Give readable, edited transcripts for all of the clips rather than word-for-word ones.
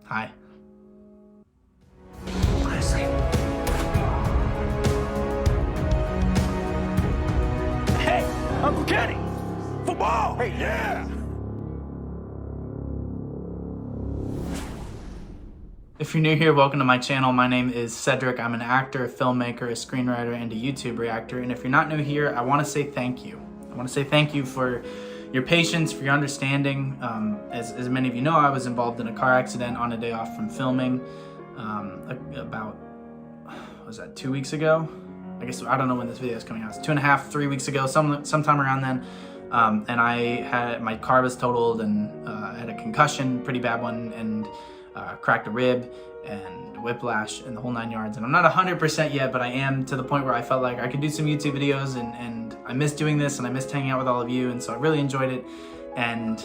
Hi. Hey, Uncle Kenny! Football! Hey, yeah! If you're new here, welcome to my channel. My name is Cedric. I'm an actor, a filmmaker, a screenwriter, and a YouTube reactor. And if you're not new here, I want to say thank you. I want to say thank you for your patience, for your understanding. As many of you know, I was involved in a car accident on a day off from filming about, what was that, 2 weeks ago? I guess, I don't know when this video is coming out. It's 2.5, 3 weeks ago, sometime around then. And my car was totaled, and I had a concussion, pretty bad one, and cracked a rib and whiplash and the whole 9 yards. And I'm not 100% yet, but I am to the point where I felt like I could do some YouTube videos, and I missed doing this, and I missed hanging out with all of you, and so I really enjoyed it. And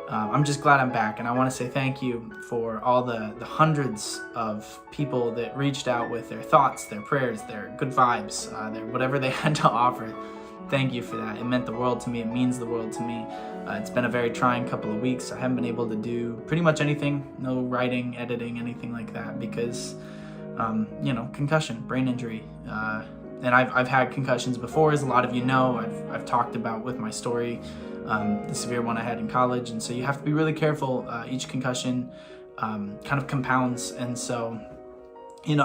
I'm just glad I'm back, and I want to say thank you for all the hundreds of people that reached out with their thoughts, their prayers, their good vibes, whatever they had to offer. Thank you for that. It meant the world to me. It means the world to me. It's been a very trying couple of weeks. I haven't been able to do pretty much anything, no writing, editing, anything like that, because, you know, concussion, brain injury. And I've had concussions before, as a lot of you know. I've talked about with my story, the severe one I had in college, and so you have to be really careful. Each concussion kind of compounds, and so, you know,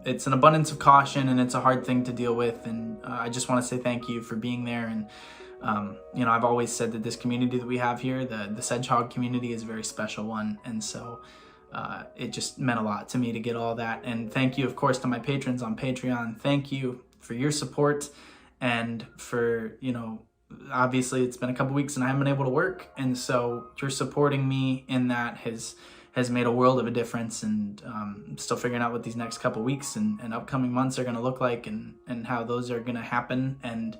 it's an abundance of caution, and it's a hard thing to deal with, and I just want to say thank you for being there. And you know, I've always said that this community that we have here, the Sedgehog community, is a very special one, and so it just meant a lot to me to get all that. And thank you, of course, to my patrons on Patreon. Thank you for your support, and for, you know, obviously it's been a couple weeks and I haven't been able to work, and so you're supporting me in that has made a world of a difference. And I'm still figuring out what these next couple weeks and upcoming months are going to look like, and how those are going to happen. And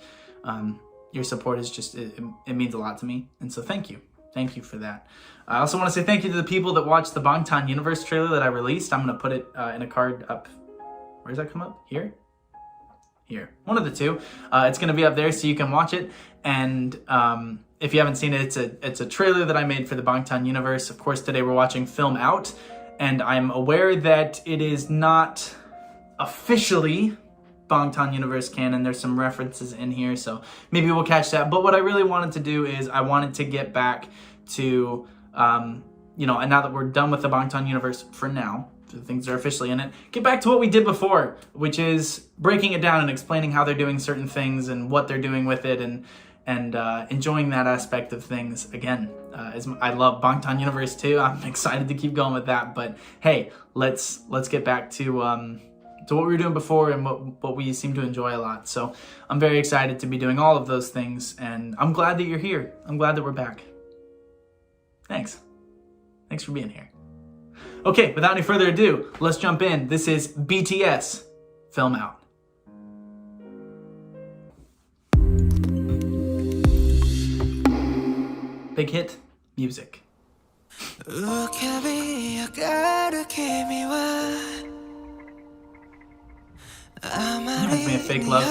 your support is just, it means a lot to me. And so thank you. Thank you for that. I also want to say thank you to the people that watched the Bangtan Universe trailer that I released. I'm going to put it in a card up. Where does that come up? Here? Here. One of the two. It's going to be up there so you can watch it. And if you haven't seen it, it's a trailer that I made for the Bangtan Universe. Of course, today we're watching Film Out, and I'm aware that it is not officially Bangtan Universe canon. There's some references in here, so maybe we'll catch that. But what I really wanted to do is I wanted to get back to, you know, and now that we're done with the Bangtan Universe for now, the things are officially in it, get back to what we did before, which is breaking it down and explaining how they're doing certain things and what they're doing with it, and enjoying that aspect of things again. As I love Bangtan Universe too. I'm excited to keep going with that. But hey, let's get back to what we were doing before, and what we seem to enjoy a lot. So I'm very excited to be doing all of those things, and I'm glad that you're here. I'm glad that we're back. Thanks. Thanks for being here. Okay, without any further ado, let's jump in. This is BTS, Film Out. Big hit music. Reminds me of Fake Love.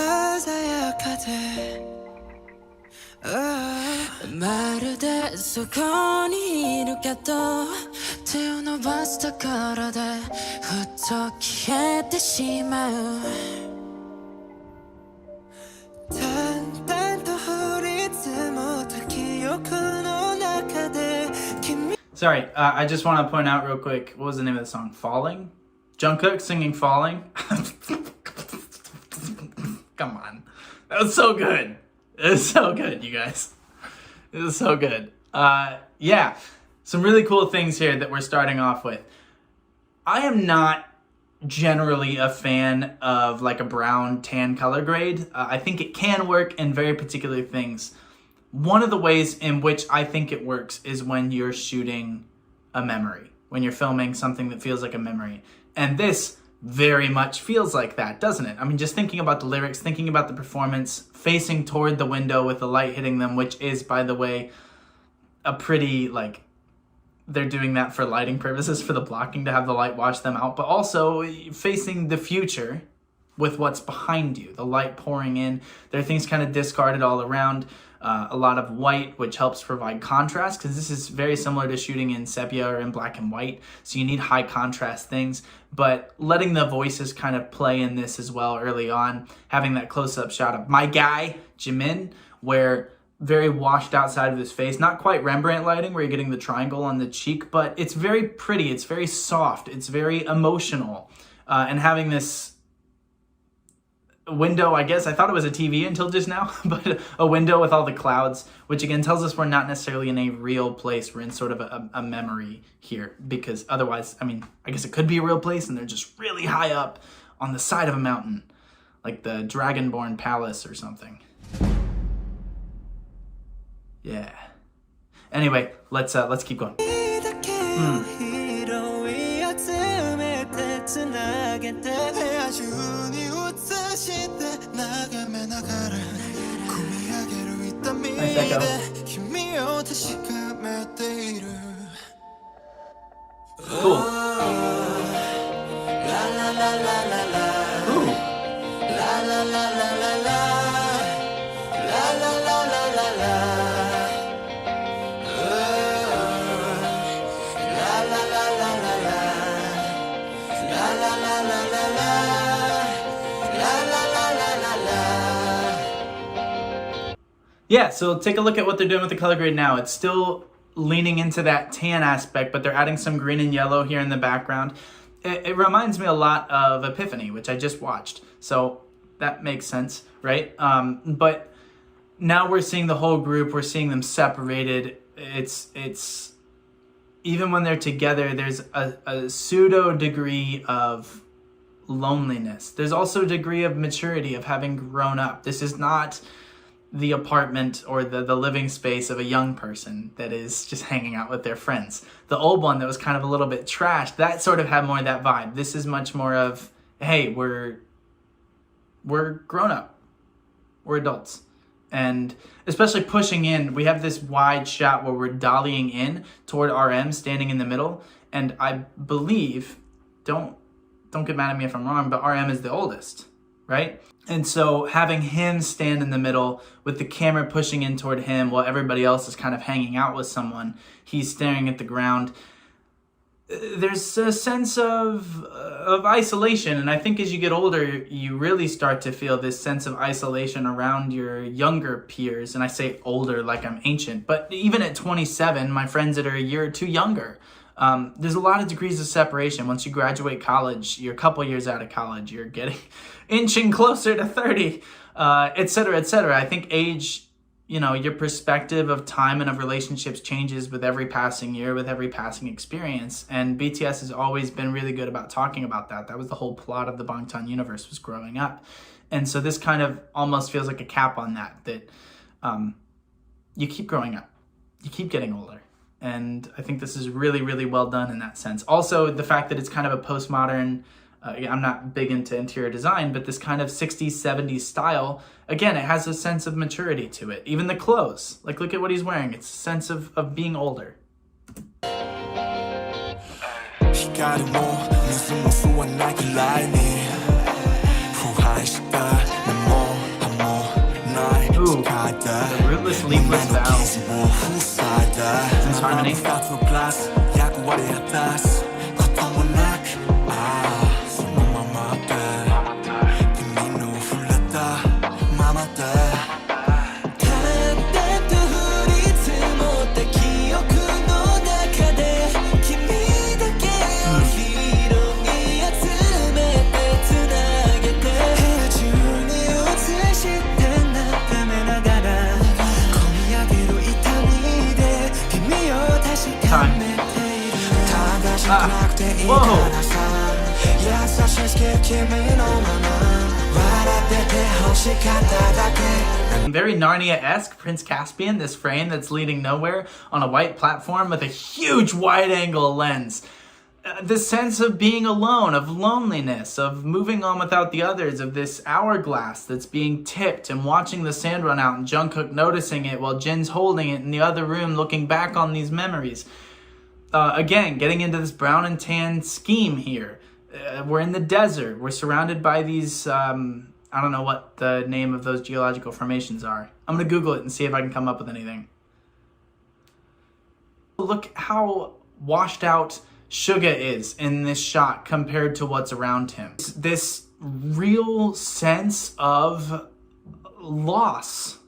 Sorry, I just want to point out real quick, what was the name of the song? Falling? Jungkook singing Falling? Come on. That was so good. It was so good, you guys. It was so good. Yeah, some really cool things here that we're starting off with. I am not generally a fan of like a brown tan color grade. I think it can work in very particular things. One of the ways in which I think it works is when you're shooting a memory, when you're filming something that feels like a memory. And this very much feels like that, doesn't it? I mean, just thinking about the lyrics, thinking about the performance, facing toward the window with the light hitting them, which is, by the way, a pretty, like, they're doing that for lighting purposes, for the blocking, to have the light wash them out, but also facing the future, with what's behind you, the light pouring in. There are things kind of discarded all around. A lot of white, which helps provide contrast, because this is very similar to shooting in sepia or in black and white, so you need high contrast things. But letting the voices kind of play in this as well early on, having that close-up shot of my guy, Jimin, where very washed outside of his face, not quite Rembrandt lighting where you're getting the triangle on the cheek, but it's very pretty, it's very soft, it's very emotional. And having this window, I guess, I thought it was a TV until just now, but a window with all the clouds, which again tells us we're not necessarily in a real place. We're in sort of a memory here, because otherwise, I mean, I guess it could be a real place and they're just really high up on the side of a mountain, like the Dragonborn Palace or something. Yeah. Anyway, let's keep going. Nice echo. Cool. Ooh. Yeah, so take a look at what they're doing with the color grade now. It's still leaning into that tan aspect, but they're adding some green and yellow here in the background. It reminds me a lot of Epiphany, which I just watched. So that makes sense, right? But now we're seeing the whole group. We're seeing them separated. It's even when they're together, there's a pseudo degree of loneliness. There's also a degree of maturity, of having grown up. This is not the apartment or the living space of a young person that is just hanging out with their friends. The old one that was kind of a little bit trashed, that sort of had more of that vibe. This is much more of, hey, we're grown up. We're adults. And especially pushing in, we have this wide shot where we're dollying in toward RM standing in the middle. And I believe, don't get mad at me if I'm wrong, but RM is the oldest, right? And so having him stand in the middle with the camera pushing in toward him while everybody else is kind of hanging out with someone, he's staring at the ground. There's a sense of isolation. And I think as you get older, you really start to feel this sense of isolation around your younger peers. And I say older like I'm ancient, but even at 27, my friends that are a year or two younger, there's a lot of degrees of separation. Once you graduate college, you're a couple years out of college, you're getting inching closer to 30, et cetera, et cetera. I think age, your perspective of time and of relationships changes with every passing year, with every passing experience. And BTS has always been really good about talking about that. That was the whole plot of the Bangtan universe, was growing up. And so this kind of almost feels like a cap on that you keep growing up, you keep getting older. And I think this is really, really well done in that sense. Also, the fact that it's kind of a postmodern, I'm not big into interior design, but this kind of 60s, 70s style, again, it has a sense of maturity to it. Even the clothes, like look at what he's wearing. It's a sense of being older. Ooh, the rootless, leafless vow. It's harmony. Whoa! Very Narnia-esque, Prince Caspian, this frame that's leading nowhere on a white platform with a huge wide-angle lens. This sense of being alone, of loneliness, of moving on without the others, of this hourglass that's being tipped and watching the sand run out and Jungkook noticing it while Jin's holding it in the other room looking back on these memories. Again, getting into this brown and tan scheme here. We're in the desert. We're surrounded by these, I don't know what the name of those geological formations are. I'm going to Google it and see if I can come up with anything. Look how washed out Suga is in this shot compared to what's around him. This real sense of loss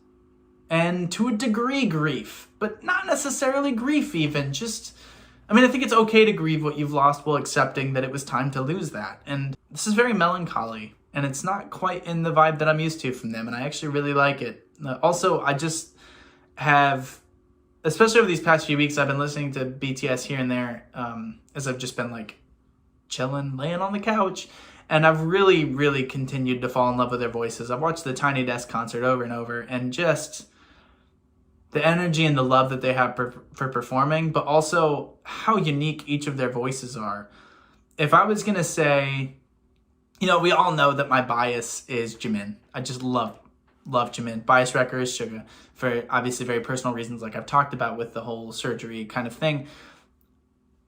and to a degree grief, but not necessarily grief even, just, I mean, I think it's okay to grieve what you've lost while accepting that it was time to lose that. And this is very melancholy, and it's not quite in the vibe that I'm used to from them, and I actually really like it. Also, I just have, especially over these past few weeks, I've been listening to BTS here and there as I've just been like chilling, laying on the couch. And I've really, really continued to fall in love with their voices. I've watched the Tiny Desk concert over and over, and just the energy and the love that they have for performing, but also how unique each of their voices are. If I was going to say, you know, we all know that my bias is Jimin. I just love Jimin. Bias wrecker is Suga for obviously very personal reasons, like I've talked about with the whole surgery kind of thing.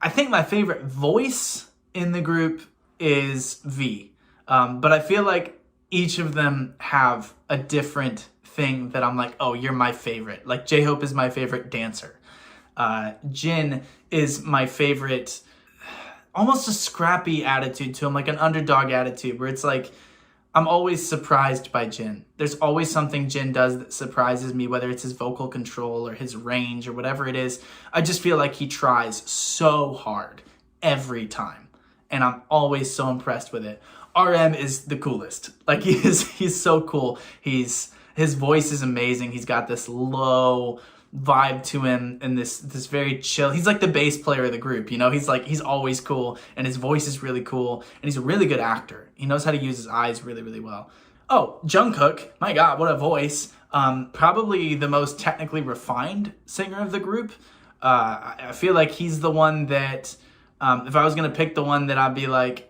I think my favorite voice in the group is V. But I feel like each of them have a different thing that I'm like, oh, you're my favorite. Like J-Hope is my favorite dancer. Jin is my favorite, almost a scrappy attitude to him, like an underdog attitude where it's like, I'm always surprised by Jin. There's always something Jin does that surprises me, whether it's his vocal control or his range or whatever it is. I just feel like he tries so hard every time, and I'm always so impressed with it. RM is the coolest. Like he's so cool. His voice is amazing. He's got this low vibe to him and this very chill. He's like the bass player of the group, you know? He's always cool, and his voice is really cool, and he's a really good actor. He knows how to use his eyes really, really well. Oh, Jungkook, my God, what a voice. Probably the most technically refined singer of the group. I feel like he's the one that, if I was gonna pick the one that I'd be like,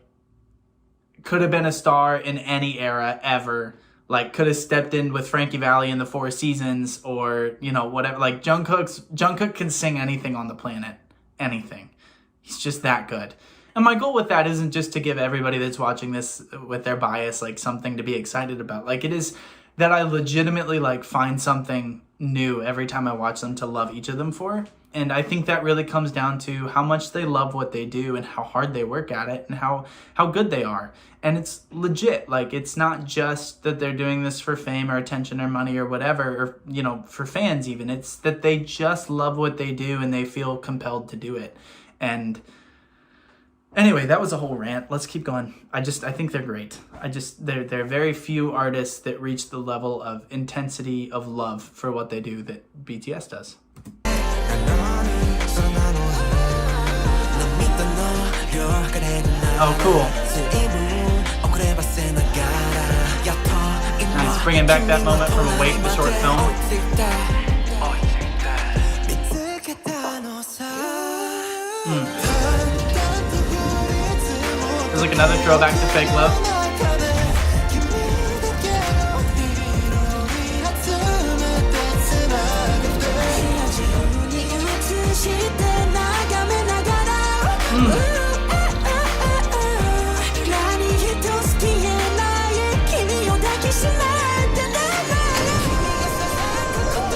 could have been a star in any era ever, like could have stepped in with Frankie Valli in the Four Seasons, or, you know, whatever. Like Jungkook can sing anything on the planet, anything. He's just that good. And my goal with that isn't just to give everybody that's watching this with their bias like something to be excited about. Like it is that I legitimately like find something new every time I watch them to love each of them for. And I think that really comes down to how much they love what they do and how hard they work at it and how good they are. And it's legit. Like, it's not just that they're doing this for fame or attention or money or whatever, or, you know, for fans even. It's that they just love what they do and they feel compelled to do it. And anyway, that was a whole rant. Let's keep going. I think they're great. There are very few artists that reach the level of intensity of love for what they do that BTS does. Oh, cool. Nice, bringing back that moment from Awake, the short film. There's like another throwback to Fake Love.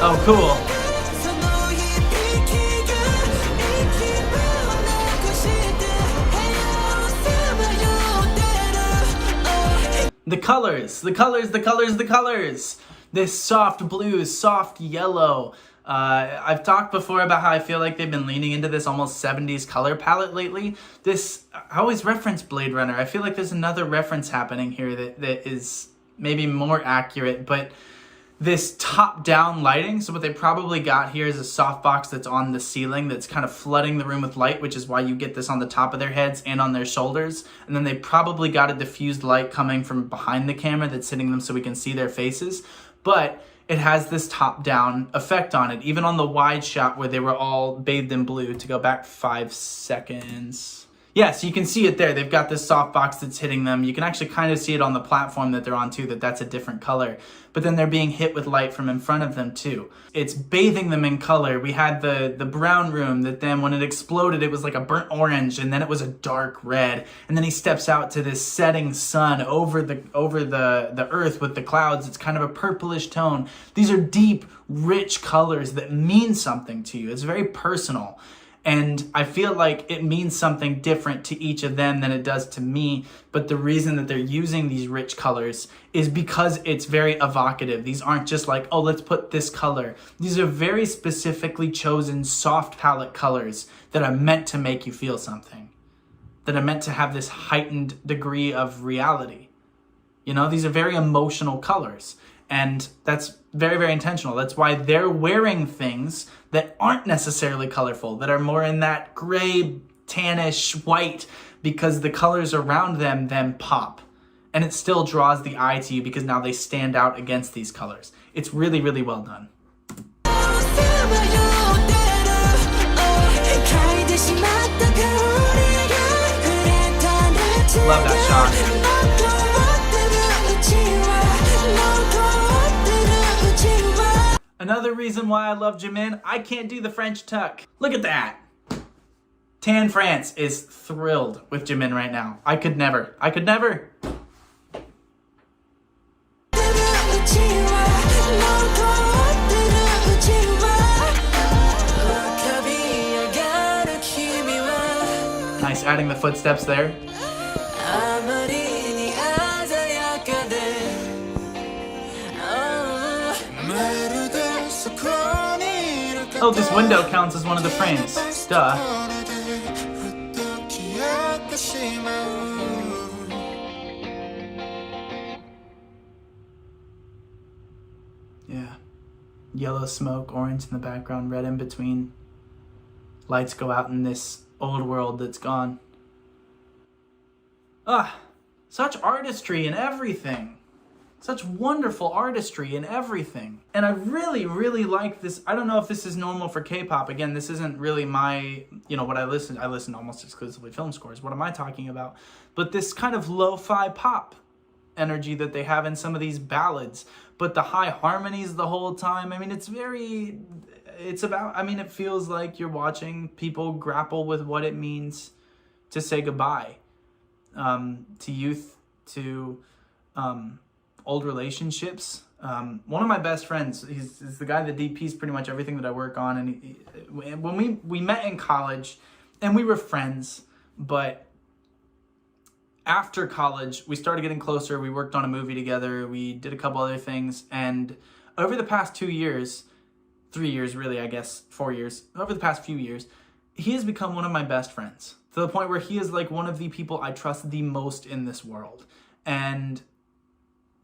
Oh, cool. The colors. This soft blue, soft yellow. I've talked before about how I feel like they've been leaning into this almost 70s color palette lately. I always reference Blade Runner. I feel like there's another reference happening here that is maybe more accurate, but this top-down lighting. So what they probably got here is a softbox that's on the ceiling that's kind of flooding the room with light, which is why you get this on the top of their heads and on their shoulders. And then they probably got a diffused light coming from behind the camera that's hitting them so we can see their faces. But it has this top-down effect on it, even on the wide shot where they were all bathed in blue. To go back 5 seconds. Yeah, so you can see it there. They've got this softbox that's hitting them. You can actually kind of see it on the platform that they're on too, that's a different color. But then they're being hit with light from in front of them too. It's bathing them in color. We had the brown room that then when it exploded, it was like a burnt orange, and then it was a dark red. And then he steps out to this setting sun over the earth with the clouds. It's kind of a purplish tone. These are deep, rich colors that mean something to you. It's very personal. And I feel like it means something different to each of them than it does to me. But the reason that they're using these rich colors is because it's very evocative. These aren't just like, oh, let's put this color. These are very specifically chosen soft palette colors that are meant to make you feel something, that are meant to have this heightened degree of reality. You know, these are very emotional colors. And that's very, very intentional. That's why they're wearing things that aren't necessarily colorful, that are more in that gray, tannish, white, because the colors around them then pop. And it still draws the eye to you because now they stand out against these colors. It's really, really well done. Love that shot. Another reason why I love Jimin, I can't do the French tuck. Look at that. Tan France is thrilled with Jimin right now. I could never. Nice, adding the footsteps there. Oh, this window counts as one of the frames. Duh. Yeah. Yellow smoke, orange in the background, red in between. Lights go out in this old world that's gone. Ah, such artistry in everything. Such wonderful artistry in everything. And I really, really like this. I don't know if this is normal for K-pop. Again, this isn't really my, what I listen to almost exclusively film scores. What am I talking about? But this kind of lo-fi pop energy that they have in some of these ballads. But the high harmonies the whole time. I mean, it feels like you're watching people grapple with what it means to say goodbye to youth, to old relationships. One of my best friends, he's the guy that DPs pretty much everything that I work on. And when we met in college, and we were friends, but after college, we started getting closer. We worked on a movie together. We did a couple other things. And over the past 2 years, 3 years really, I guess, 4 years, over the past few years, he has become one of my best friends to the point where he is like one of the people I trust the most in this world. And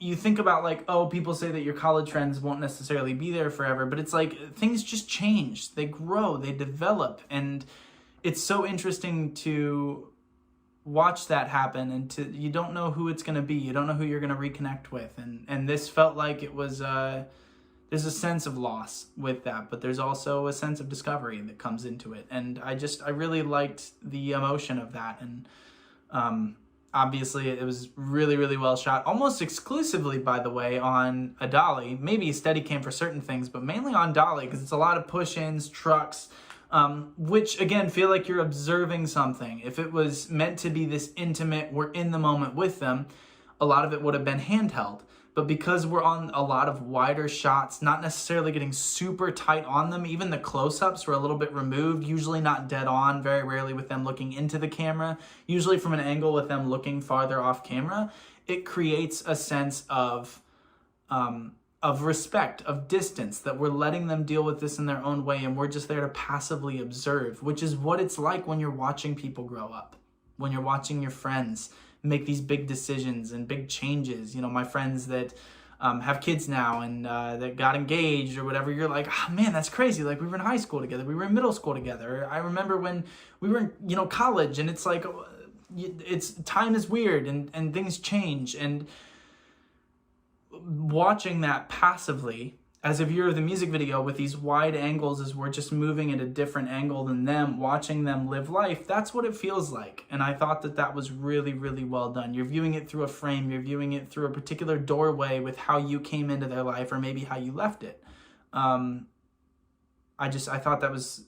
you think about like, oh, people say that your college friends won't necessarily be there forever, but it's like things just change. They grow, they develop. And it's so interesting to watch that happen, and you don't know who it's going to be. You don't know who you're going to reconnect with. And this felt like it was, there's a sense of loss with that, but there's also a sense of discovery that comes into it. And I really liked the emotion of that. And obviously it was really, really well shot, almost exclusively, by the way, on a dolly, maybe a Steadicam for certain things, but mainly on dolly, because it's a lot of push-ins, trucks, which again feel like you're observing something. If it was meant to be this intimate, we're in the moment with them, a lot of it would have been handheld. But because we're on a lot of wider shots, not necessarily getting super tight on them, even the close-ups were a little bit removed, usually not dead on, very rarely with them looking into the camera, usually from an angle with them looking farther off camera, it creates a sense of respect, of distance, that we're letting them deal with this in their own way, and we're just there to passively observe, which is what it's like when you're watching people grow up, when you're watching your friends make these big decisions and big changes. You know, my friends that have kids now and that got engaged or whatever, you're like, oh man, that's crazy. Like, we were in high school together, we were in middle school together. I remember when we were in, college, and it's like, time is weird and things change. And watching that passively as a viewer of the music video with these wide angles as we're just moving at a different angle than them, watching them live life, that's what it feels like. And I thought that that was really, really well done. You're viewing it through a frame, you're viewing it through a particular doorway with how you came into their life or maybe how you left it. I thought it was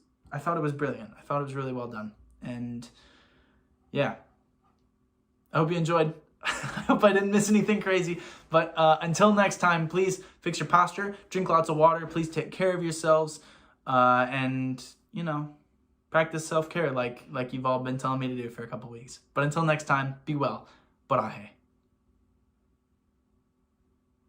brilliant. I thought it was really well done. And yeah, I hope you enjoyed. I hope I didn't miss anything crazy. But until next time, please fix your posture, drink lots of water, please take care of yourselves, and, you know, practice self-care like you've all been telling me to do for a couple weeks. But until next time, be well. Barahe.